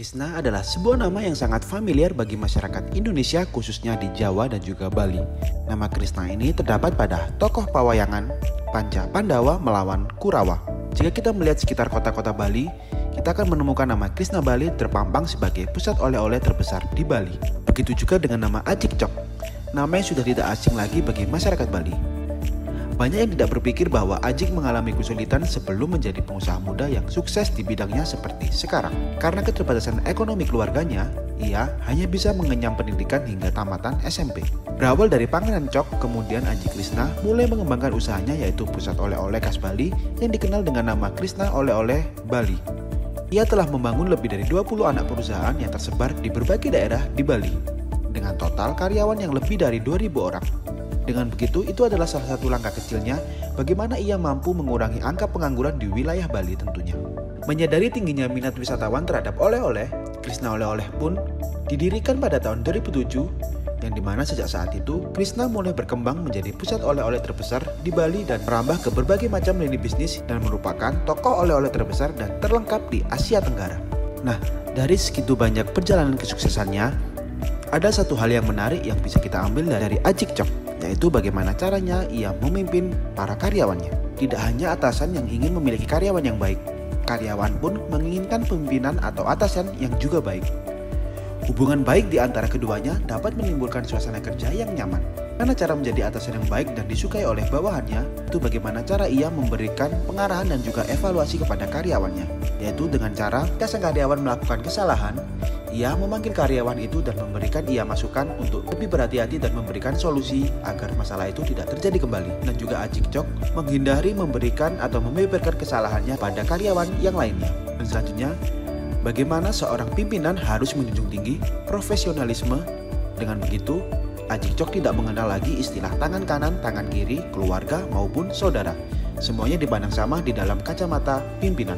Krisna adalah sebuah nama yang sangat familiar bagi masyarakat Indonesia khususnya di Jawa dan juga Bali. Nama Krisna ini terdapat pada tokoh pawayangan Panca Pandawa melawan Kurawa. Jika kita melihat sekitar kota-kota Bali, kita akan menemukan nama Krisna Bali terpampang sebagai pusat oleh-oleh terbesar di Bali. Begitu juga dengan nama Ajik Cok, nama yang sudah tidak asing lagi bagi masyarakat Bali. Banyak yang tidak berpikir bahwa Ajik mengalami kesulitan sebelum menjadi pengusaha muda yang sukses di bidangnya seperti sekarang. Karena keterbatasan ekonomi keluarganya, ia hanya bisa mengenyam pendidikan hingga tamatan SMP. Berawal dari Pangeran Cok, kemudian Ajik Krisna mulai mengembangkan usahanya yaitu pusat oleh-oleh khas Bali yang dikenal dengan nama Krisna Oleh-oleh Bali. Ia telah membangun lebih dari 20 anak perusahaan yang tersebar di berbagai daerah di Bali, dengan total karyawan yang lebih dari 2.000 orang. Dengan begitu, itu adalah salah satu langkah kecilnya bagaimana ia mampu mengurangi angka pengangguran di wilayah Bali tentunya. Menyadari tingginya minat wisatawan terhadap oleh-oleh, Krisna Oleh-oleh pun didirikan pada tahun 2007, yang dimana sejak saat itu, Krisna mulai berkembang menjadi pusat oleh-oleh terbesar di Bali dan merambah ke berbagai macam lini bisnis dan merupakan toko oleh-oleh terbesar dan terlengkap di Asia Tenggara. Nah, dari segitu banyak perjalanan kesuksesannya, ada satu hal yang menarik yang bisa kita ambil dari Ajik Cok, yaitu bagaimana caranya ia memimpin para karyawannya. Tidak hanya atasan yang ingin memiliki karyawan yang baik, karyawan pun menginginkan pemimpinan atau atasan yang juga baik. Hubungan baik di antara keduanya dapat menimbulkan suasana kerja yang nyaman. Karena cara menjadi atasan yang baik dan disukai oleh bawahannya, itu bagaimana cara ia memberikan pengarahan dan juga evaluasi kepada karyawannya, yaitu dengan cara jika sang karyawan melakukan kesalahan, ia memanggil karyawan itu dan memberikan ia masukan untuk lebih berhati-hati dan memberikan solusi agar masalah itu tidak terjadi kembali. Dan juga Ajik Cok menghindari memberikan atau membeberkan kesalahannya pada karyawan yang lainnya. Dan selanjutnya, bagaimana seorang pimpinan harus menjunjung tinggi profesionalisme. Dengan begitu, Ajik Cok tidak mengenal lagi istilah tangan kanan, tangan kiri, keluarga maupun saudara. Semuanya dipandang sama di dalam kacamata pimpinan.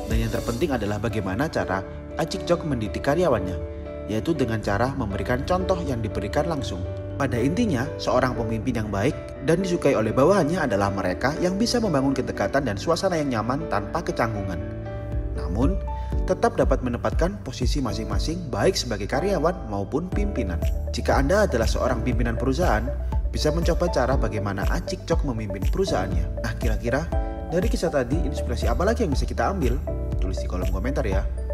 Dan yang terpenting adalah bagaimana cara Ajik Cok mendidik karyawannya, yaitu dengan cara memberikan contoh yang diberikan langsung. Pada intinya, seorang pemimpin yang baik dan disukai oleh bawahannya adalah mereka yang bisa membangun kedekatan dan suasana yang nyaman tanpa kecanggungan. Namun, tetap dapat menempatkan posisi masing-masing baik sebagai karyawan maupun pimpinan. Jika Anda adalah seorang pimpinan perusahaan, bisa mencoba cara bagaimana Ajik Cok memimpin perusahaannya. Nah, kira-kira dari kisah tadi inspirasi apa lagi yang bisa kita ambil? Tulis di kolom komentar ya.